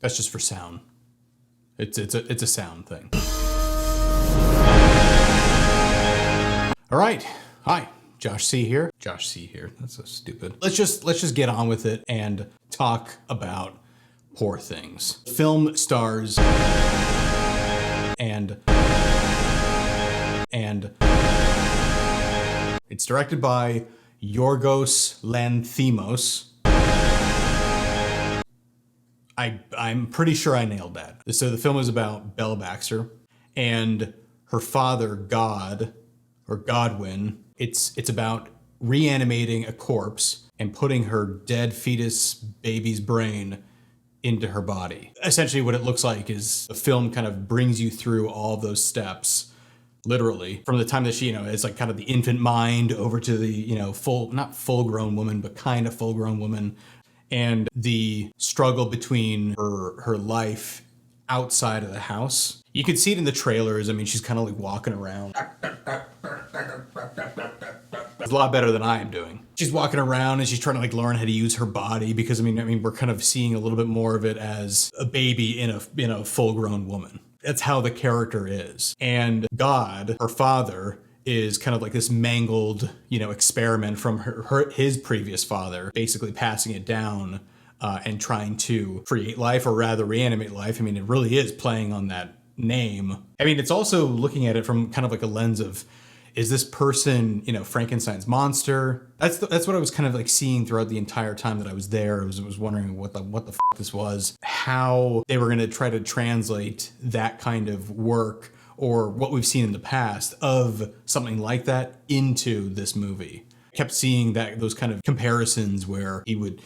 That's just for sound. It's a sound thing. All right. Hi, Josh C here. Josh C here. That's so stupid. Let's just get on with it and talk about Poor Things. Film stars and it's directed by Yorgos Lanthimos. I'm pretty sure I nailed that. So the film is about Bella Baxter and her father, God, or Godwin. It's about reanimating a corpse and putting her dead fetus baby's brain into her body. Essentially what it looks like is the film kind of brings you through all of those steps, literally, from the time that she, is like kind of the infant mind over to the, not full grown woman, but kind of full grown woman, and the struggle between her life outside of the house. You can see it in the trailers. I mean, she's kind of like walking around. It's a lot better than I am doing. She's walking around and she's trying to like learn how to use her body because I mean we're kind of seeing a little bit more of it as a baby in a full-grown woman. That's how the character is. And God, her father, is kind of like this mangled, experiment from his previous father, basically passing it down and trying to create life, or rather reanimate life. I mean, it really is playing on that name. I mean, it's also looking at it from kind of like a lens of, is this person, Frankenstein's monster? That's what I was kind of like seeing throughout the entire time that I was there. I was wondering what the f this was, how they were going to try to translate that kind of work or what we've seen in the past of something like that into this movie. I kept seeing those kind of comparisons where he would,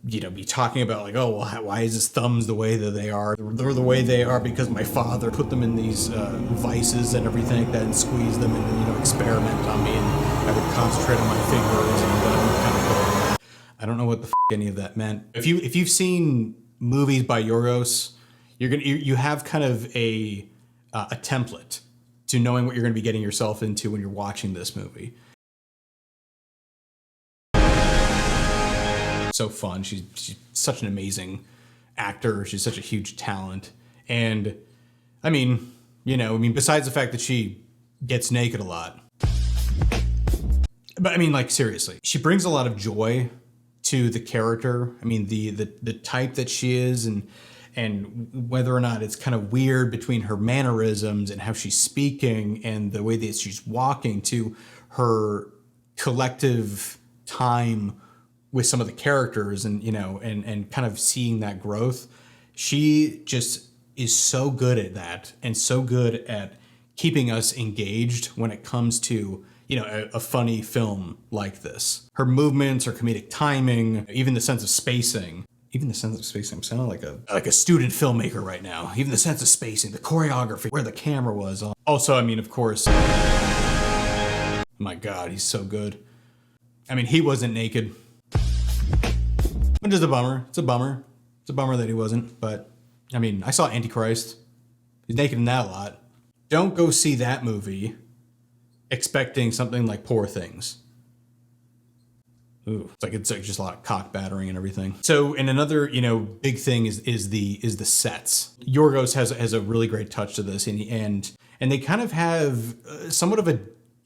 be talking about like, oh, well, why is his thumbs the way that they are? They're the way they are because my father put them in these vices and everything like that and squeezed them and, experiment on me, and I would concentrate on my fingers and kind of go. I don't know what the any of that meant. If you've seen movies by Yorgos, you have kind of a template to knowing what you're going to be getting yourself into when you're watching this movie. So fun. She's such an amazing actor. She's such a huge talent. And I mean, besides the fact that she gets naked a lot, but I mean, like, seriously, she brings a lot of joy to the character. I mean, the type that she is, and whether or not it's kind of weird between her mannerisms and how she's speaking and the way that she's walking to her collective time with some of the characters and, and kind of seeing that growth. She just is so good at that and so good at keeping us engaged when it comes to, a funny film like this. Her movements, her comedic timing, even the sense of spacing. I'm sounding like a student filmmaker right now. Even the sense of spacing, the choreography, where the camera was. Also, I mean, of course, my God, he's so good. I mean, he wasn't naked. Which is a bummer. It's a bummer. It's a bummer that he wasn't. But, I mean, I saw Antichrist. He's naked in that a lot. Don't go see that movie expecting something like Poor Things. Ooh, it's like just a lot of cock battering and everything. So, and another, big thing is the sets. Yorgos has a really great touch to this, and they kind of have somewhat of a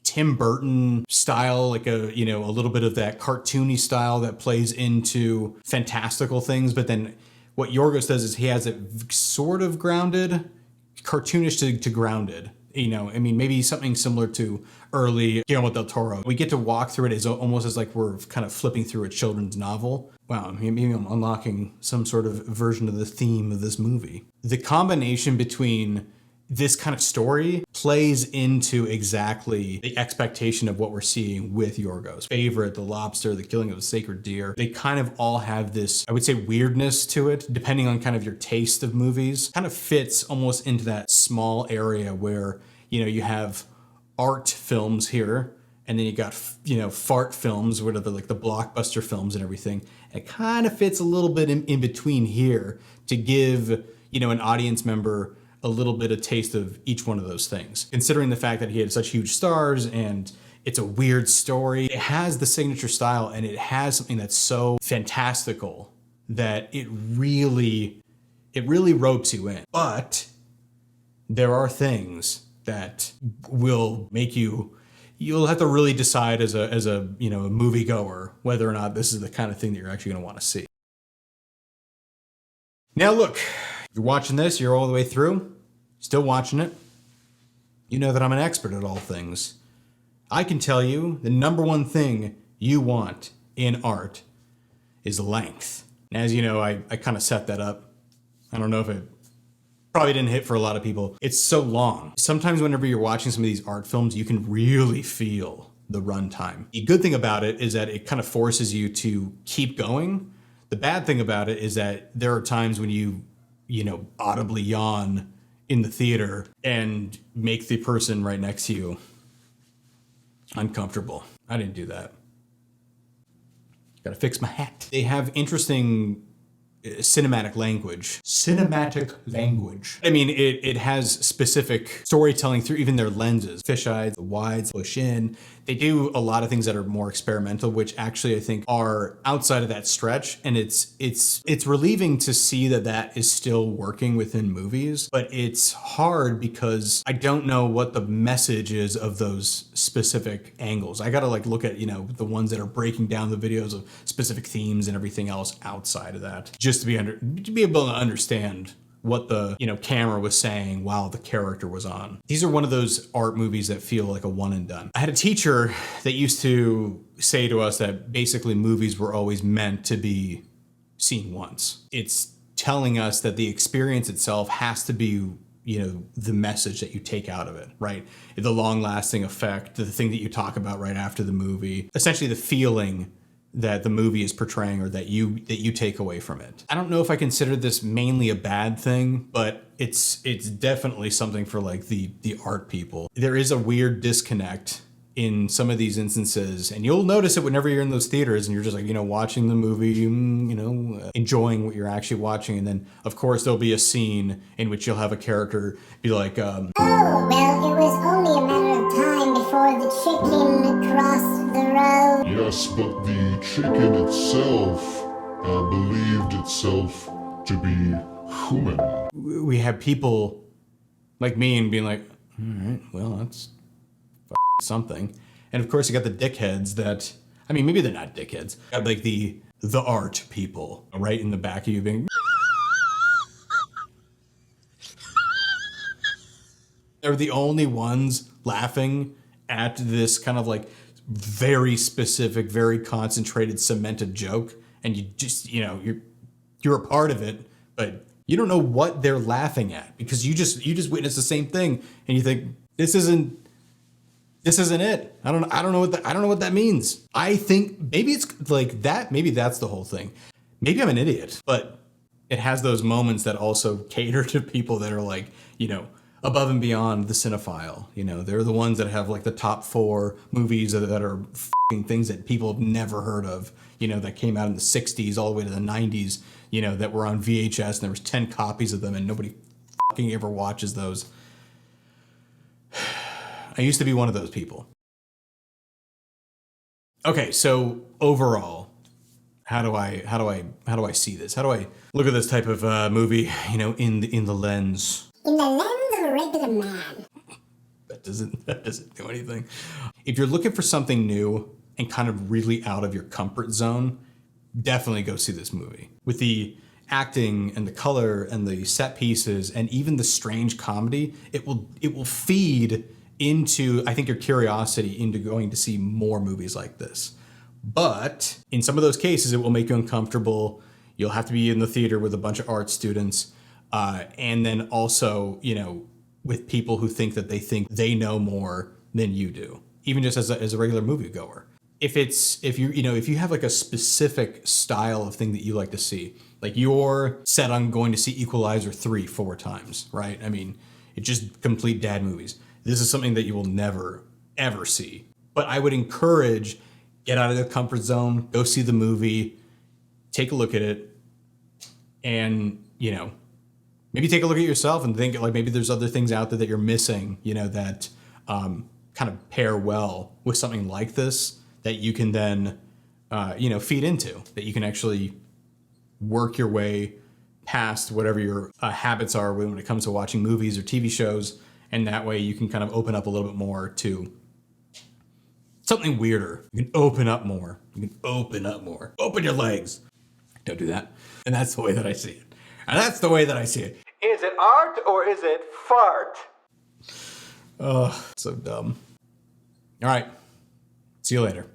Tim Burton style, like a little bit of that cartoony style that plays into fantastical things. But then what Yorgos does is he has it sort of grounded, cartoonish to grounded. I mean, maybe something similar to early Guillermo del Toro. We get to walk through it as almost as like we're kind of flipping through a children's novel. Wow, maybe I'm unlocking some sort of version of the theme of this movie. The combination between this kind of story plays into exactly the expectation of what we're seeing with Yorgos. Favorite, The Lobster, The Killing of a Sacred Deer. They kind of all have this, I would say, weirdness to it, depending on kind of your taste of movies. Kind of fits almost into that small area where, you have art films here, and then you got, fart films, whatever, like the blockbuster films and everything. It kind of fits a little bit in between here to give, an audience member a little bit of taste of each one of those things. Considering the fact that he had such huge stars and it's a weird story, it has the signature style and it has something that's so fantastical that it really It really ropes you in. But there are things that will make you'll have to really decide as a moviegoer whether or not this is the kind of thing that you're actually going to want to see. Now look, if you're watching this, you're all the way through, still watching it, you know that I'm an expert at all things. I can tell you the number one thing you want in art is length. As you know, I kind of set that up. I don't know if it probably didn't hit for a lot of people. It's so long. Sometimes whenever you're watching some of these art films, you can really feel the runtime. The good thing about it is that it kind of forces you to keep going. The bad thing about it is that there are times when you audibly yawn in the theater and make the person right next to you uncomfortable. I didn't do that. Gotta fix my hat. They have interesting cinematic language. I mean, it has specific storytelling through even their lenses. Fisheye, the wides, push in. They do a lot of things that are more experimental, which actually I think are outside of that stretch. And it's relieving to see that is still working within movies, but it's hard because I don't know what the message is of those specific angles. I gotta look at, the ones that are breaking down the videos of specific themes and everything else outside of that, just to be able to understand what the camera was saying while the character was on. These are one of those art movies that feel like a one and done. I had a teacher that used to say to us that basically movies were always meant to be seen once. It's telling us that the experience itself has to be the message that you take out of it, right? The long lasting effect, the thing that you talk about right after the movie, essentially the feeling that the movie is portraying or that you take away from it. I don't know if I consider this mainly a bad thing, but it's definitely something for the art people. There is a weird disconnect in some of these instances, and you'll notice it whenever you're in those theaters and you're just watching the movie, enjoying what you're actually watching, and then of course there'll be a scene in which you'll have a character be like, oh, well, it was only a matter of time before the chicken crossed the road. Yes, but the chicken itself believed itself to be human. We have people like me and being like, all right, well, that's something. And of course you got the dickheads that, I mean, maybe they're not dickheads. You got the art people right in the back of you being they're the only ones laughing at this kind of very specific, very concentrated, cemented joke. And you just, you're a part of it, but you don't know what they're laughing at because you just witnessed the same thing and you think this isn't it. I don't know what that means. I think maybe it's like that. Maybe that's the whole thing. Maybe I'm an idiot, but it has those moments that also cater to people that are above and beyond the cinephile. They're the ones that have the top 4 movies that are things that people have never heard of, that came out in the 60s all the way to the 90s, that were on VHS and there was 10 copies of them and nobody ever watches those. I used to be one of those people. Okay, so overall, how do I see this? How do I look at this type of movie, in the lens? In the lens of a regular man. That doesn't do anything. If you're looking for something new and kind of really out of your comfort zone, definitely go see this movie. With the acting and the color and the set pieces and even the strange comedy, it will feed into, I think, your curiosity into going to see more movies like this. But in some of those cases, it will make you uncomfortable. You'll have to be in the theater with a bunch of art students. And then also, with people who think that they know more than you do, even just as a regular moviegoer. If you have a specific style of thing that you like to see, you're set on going to see Equalizer 3-4 times, right? I mean, it's just complete dad movies. This is something that you will never, ever see. But I would encourage, get out of the comfort zone, go see the movie, take a look at it, and, maybe take a look at yourself and think maybe there's other things out there that you're missing, that kind of pair well with something like this that you can then, feed into, that you can actually work your way past whatever your habits are when it comes to watching movies or TV shows. And that way you can kind of open up a little bit more to something weirder. You can open up more. You can open up more. Open your legs. Don't do that. And that's the way that I see it. And that's the way that I see it. Is it art or is it fart? Oh, so dumb. All right. See you later.